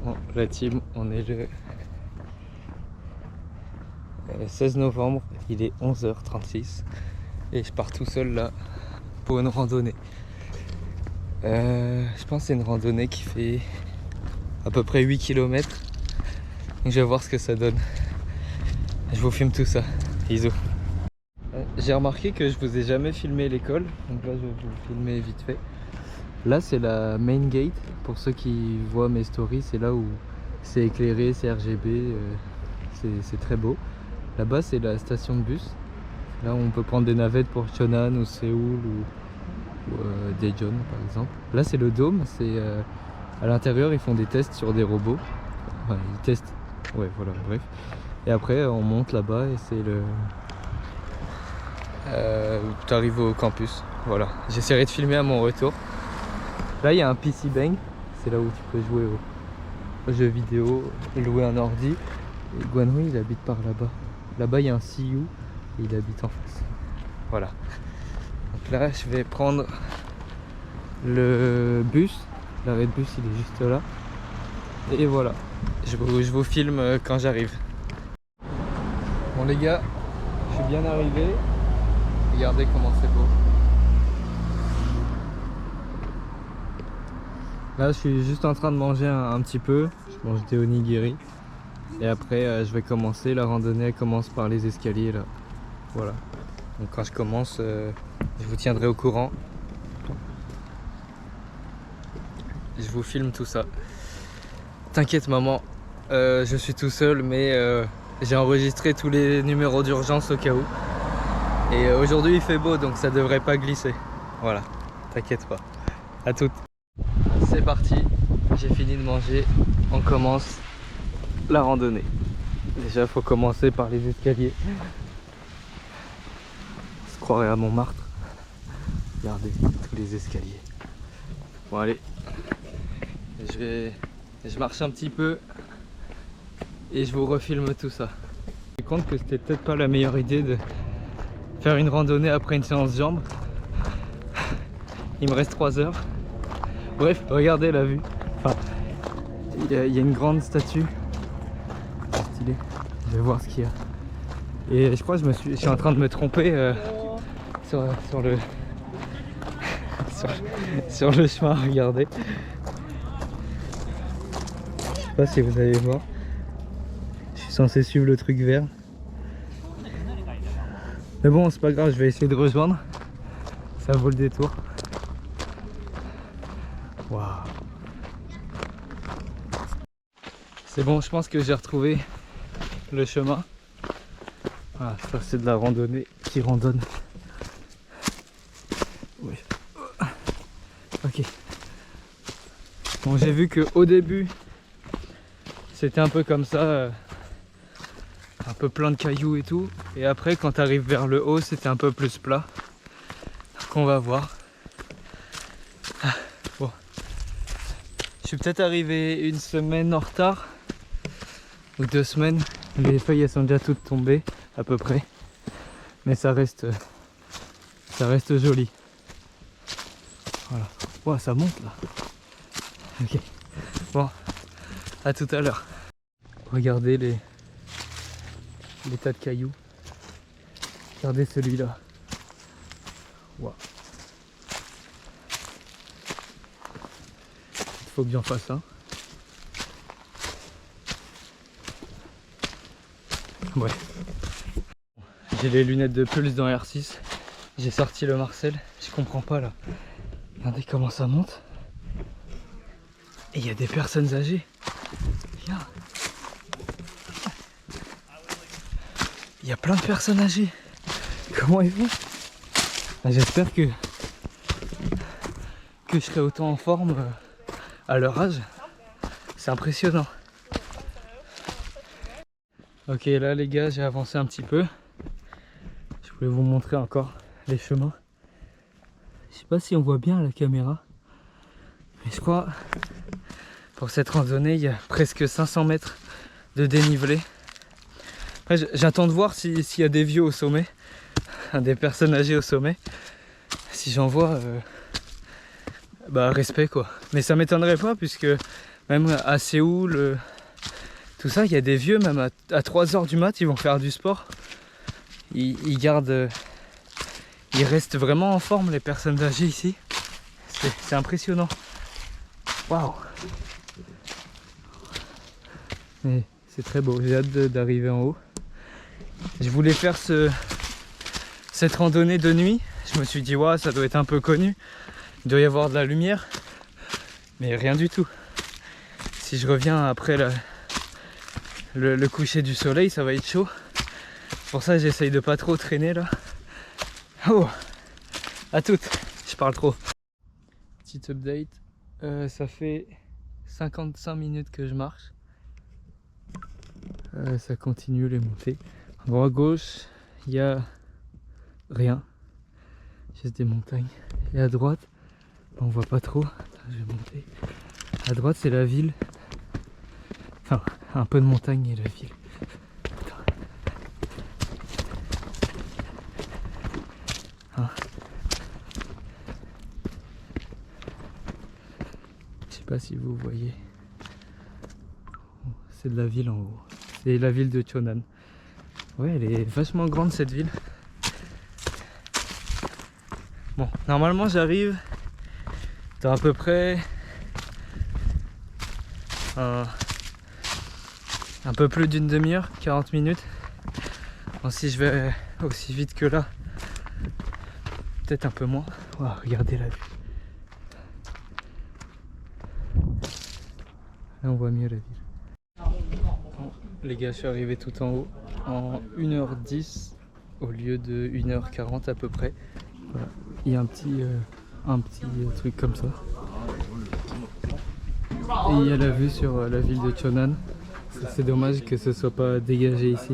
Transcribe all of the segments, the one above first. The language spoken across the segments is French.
Bon, la team, on est le 16 novembre, il est 11h36 et je pars tout seul là pour une randonnée. Je pense que c'est une randonnée qui fait à peu près 8 km. Donc je vais voir ce que ça donne. Je vous filme tout ça. Bisous. J'ai remarqué que je vous ai jamais filmé l'école, donc là je vais vous filmer vite fait. Là c'est la main gate, pour ceux qui voient mes stories, c'est là où c'est éclairé, c'est RGB, c'est très beau. Là-bas c'est la station de bus, là où on peut prendre des navettes pour Cheonan ou Séoul ou Daejeon par exemple. Là c'est le dôme, c'est à l'intérieur ils font des tests sur des robots, enfin ils testent, ouais voilà bref. Et après on monte là-bas et c'est le... tu arrives au campus, voilà. J'essaierai de filmer à mon retour. Là il y a un PC Bang, c'est là où tu peux jouer aux jeux vidéo, louer un ordi. Et Guanhui il habite par là-bas. Là-bas il y a un CU et il habite en face. Voilà. Donc là je vais prendre le bus. L'arrêt de bus il est juste là. Et voilà. Je vous filme quand j'arrive. Bon les gars, je suis bien arrivé. Regardez comment c'est beau. Là je suis juste en train de manger un petit peu. Je mange des onigiri. Et après je vais commencer. La randonnée elle commence par les escaliers là. Voilà. Donc quand je commence, je vous tiendrai au courant. Je vous filme tout ça. T'inquiète maman, je suis tout seul mais j'ai enregistré tous les numéros d'urgence au cas où. Et aujourd'hui il fait beau donc ça devrait pas glisser. Voilà, t'inquiète pas. À toutes. C'est parti, j'ai fini de manger. On commence la randonnée. Déjà il faut commencer par les escaliers. On se croirait à Montmartre. Regardez tous les escaliers. Bon allez, je marche un petit peu et je vous refilme tout ça. Je me rends compte que c'était peut-être pas la meilleure idée de faire une randonnée après une séance jambes. Il me reste 3 heures. Bref, regardez la vue. Enfin, il y a une grande statue. Stylé. Je vais voir ce qu'il y a. Et je crois que je suis en train de me tromper sur le sur le chemin. Regardez. Je sais pas si vous allez voir. Je suis censé suivre le truc vert. Mais bon, c'est pas grave, je vais essayer de rejoindre. Ça vaut le détour. Waouh. C'est bon, je pense que j'ai retrouvé le chemin. Voilà, ça c'est de la randonnée qui randonne. Oui. Ok. Bon, j'ai vu que au début, c'était un peu comme ça, un peu plein de cailloux et tout. Et après, quand tu arrives vers le haut, c'était un peu plus plat. Donc on va voir. Bon. Je suis peut-être arrivé une semaine en retard. Ou 2 semaines. Les feuilles elles sont déjà toutes tombées, à peu près. Mais ça reste joli. Voilà. Wow, ça monte là. Ok. Bon. À tout à l'heure. Regardez les tas de cailloux. Regardez celui-là. Wow. Il faut que j'en fasse un. Ouais. J'ai les lunettes de pulse dans R6. J'ai sorti le Marcel. Je comprends pas là. Regardez comment ça monte. Et il y a des personnes âgées. Viens. Il y a plein de personnes âgées. Comment ils font? J'espère que je serai autant en forme à leur âge. C'est impressionnant. Ok, là les gars, j'ai avancé un petit peu. Je voulais vous montrer encore les chemins. Je sais pas si on voit bien à la caméra, mais je crois pour cette randonnée il y a presque 500 mètres de dénivelé. Après j'attends de voir s'il y a des vieux au sommet, des personnes âgées au sommet. Si j'en vois, bah respect quoi. Mais ça m'étonnerait pas puisque Même à Séoul, tout ça, il y a des vieux, même à 3h du mat, ils vont faire du sport. Ils gardent... ils restent vraiment en forme, les personnes âgées ici. C'est impressionnant. Waouh! Mais c'est très beau, j'ai hâte d'arriver en haut. Je voulais faire cette randonnée de nuit. Je me suis dit, ouais, ça doit être un peu connu. Il doit y avoir de la lumière. Mais rien du tout. Si je reviens après le coucher du soleil, ça va être chaud. Pour ça, j'essaye de pas trop traîner là. Oh, à toutes, je parle trop. Petite update, ça fait 55 minutes que je marche. Ça continue les montées. À droite gauche, il y a rien. Juste des montagnes. Et à droite, on voit pas trop. Attends, je vais monter. À droite, c'est la ville. Enfin, un peu de montagne et la ville. Hein. Je sais pas si vous voyez. C'est de la ville en haut. C'est la ville de Cheonan. Ouais, elle est vachement grande cette ville. Bon, normalement j'arrive dans à peu près un peu plus d'une demi-heure, 40 minutes. Bon, si je vais aussi vite que là, peut-être un peu moins. Wow, regardez la vue. Là on voit mieux la ville. Bon, les gars, je suis arrivé tout en haut en 1h10 au lieu de 1h40 à peu près. Voilà. Il y a un petit truc comme ça. Et il y a la vue sur la ville de Cheonan. C'est dommage que ce soit pas dégagé ici.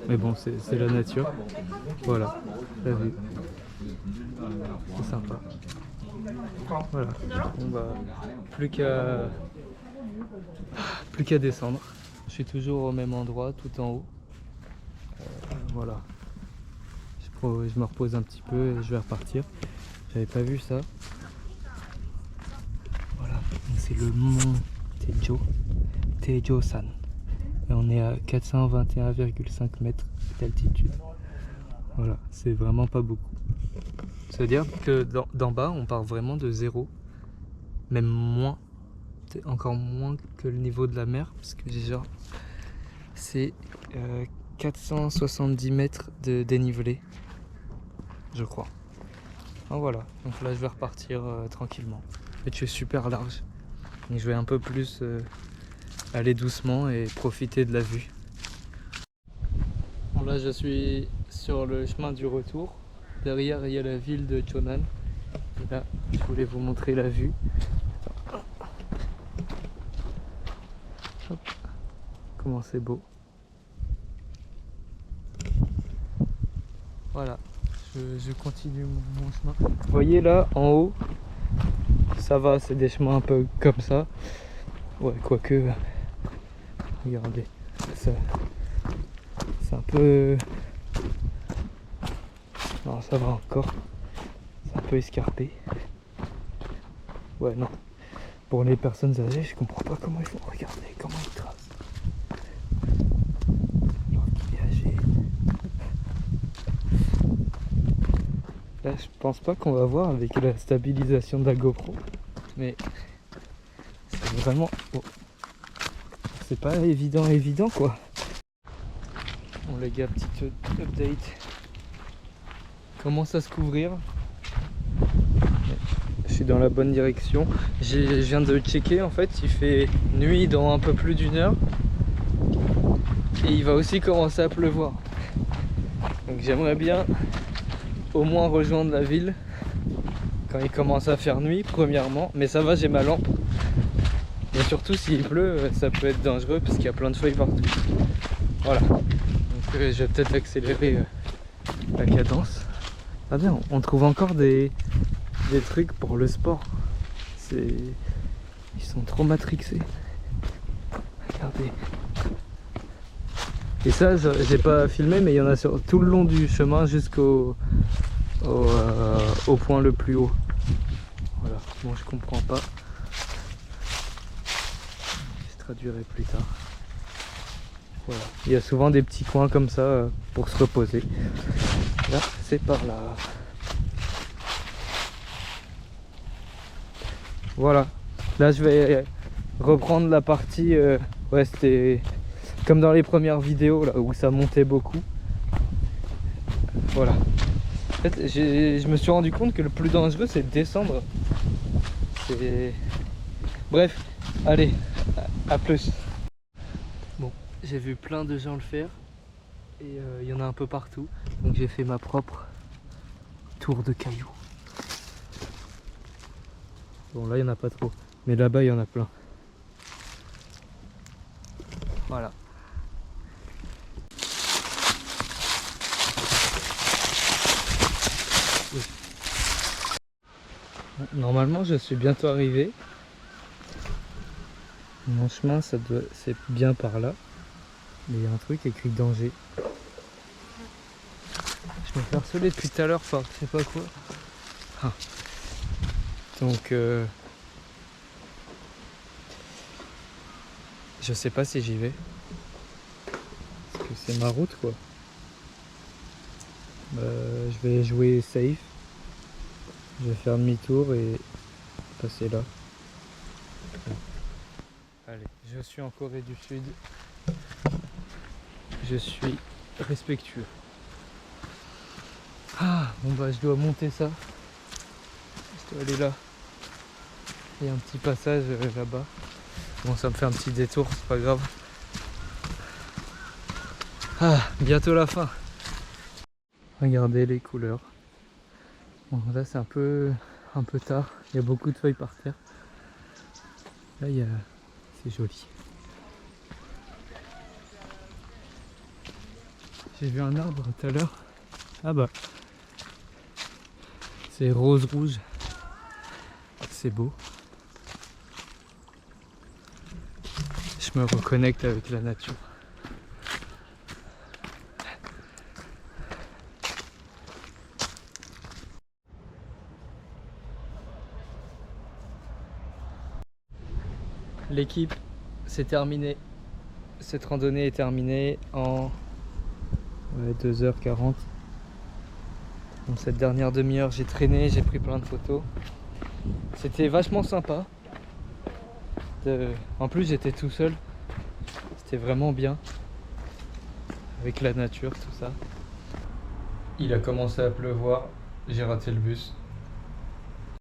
Mais bon, c'est la nature. Voilà, la vue. C'est sympa. Voilà. On va plus qu'à descendre. Je suis toujours au même endroit, tout en haut. Voilà. Je me repose un petit peu et je vais repartir. J'avais pas vu ça. Voilà, c'est le mont Taejosan. Et on est à 421,5 mètres d'altitude. Voilà, c'est vraiment pas beaucoup. C'est-à-dire que d'en bas, on part vraiment de zéro. Même moins. Encore moins que le niveau de la mer. Parce que déjà, c'est 470 mètres de dénivelé. Je crois. Ah, voilà, donc là je vais repartir tranquillement. En fait, je suis super large. Donc je vais un peu plus aller doucement et profiter de la vue. Bon, là je suis sur le chemin du retour. Derrière il y a la ville de Cheonan. Et là je voulais vous montrer la vue. Hop. Comment c'est beau. Voilà, je continue mon chemin. Vous voyez là en haut, ça va, c'est des chemins un peu comme ça. Ouais, quoique, regardez, c'est un peu... Non, ça va encore. C'est un peu escarpé. Ouais, non. Pour les personnes âgées, je comprends pas comment ils font. Regardez comment ils tracent. Alors qu'il est âgé. Là, je pense pas qu'on va voir avec la stabilisation de la GoPro. Mais c'est vraiment... Oh. C'est pas évident quoi. Bon les gars, petite update. Commence à se couvrir. Je suis dans la bonne direction. Je viens de checker, en fait, il fait nuit dans un peu plus d'une heure. Et il va aussi commencer à pleuvoir. Donc j'aimerais bien au moins rejoindre la ville quand il commence à faire nuit, premièrement. Mais ça va, j'ai ma lampe. Mais surtout s'il pleut, ça peut être dangereux parce qu'il y a plein de feuilles partout. Voilà. Donc je vais peut-être accélérer la cadence. Ah bien, on trouve encore des trucs pour le sport. Ils sont trop matrixés. Regardez. Et ça, j'ai pas filmé, mais il y en a sur tout le long du chemin jusqu'au point le plus haut. Voilà. Bon, je comprends pas. traduirai plus tard. Voilà. Il y a souvent des petits coins comme ça pour se reposer. Là, c'est par là. Voilà. Là, je vais reprendre la partie. Ouais, c'était comme dans les premières vidéos là où ça montait beaucoup. Voilà. En fait, je me suis rendu compte que le plus dangereux, c'est de descendre. Bref, allez, à plus. Bon, j'ai vu plein de gens le faire et il y en a un peu partout. Donc j'ai fait ma propre tour de cailloux. Bon, là il n'y en a pas trop, mais là-bas il y en a plein. Voilà. Oui. Normalement je suis bientôt arrivé. Mon chemin c'est bien par là. Mais il y a un truc écrit danger. Je me fais harceler depuis tout à l'heure par je sais pas quoi. Ah. Donc je sais pas si j'y vais. Parce que c'est ma route quoi. Je vais jouer safe. Je vais faire demi-tour et passer là. Allez, je suis en Corée du Sud. Je suis respectueux. Ah, bon bah je dois monter ça. Je dois aller là. Il y a un petit passage là-bas. Bon, ça me fait un petit détour, c'est pas grave. Ah, bientôt la fin. Regardez les couleurs. Bon, là c'est un peu tard. Il y a beaucoup de feuilles par terre. Là c'est joli. J'ai vu un arbre tout à l'heure. Ah bah. C'est rose rouge. C'est beau. Je me reconnecte avec la nature. L'équipe, c'est terminé. Cette randonnée est terminée en 2h40. Dans cette dernière demi-heure, j'ai traîné, j'ai pris plein de photos. C'était vachement sympa. En plus, j'étais tout seul. C'était vraiment bien. Avec la nature, tout ça. Il a commencé à pleuvoir. J'ai raté le bus.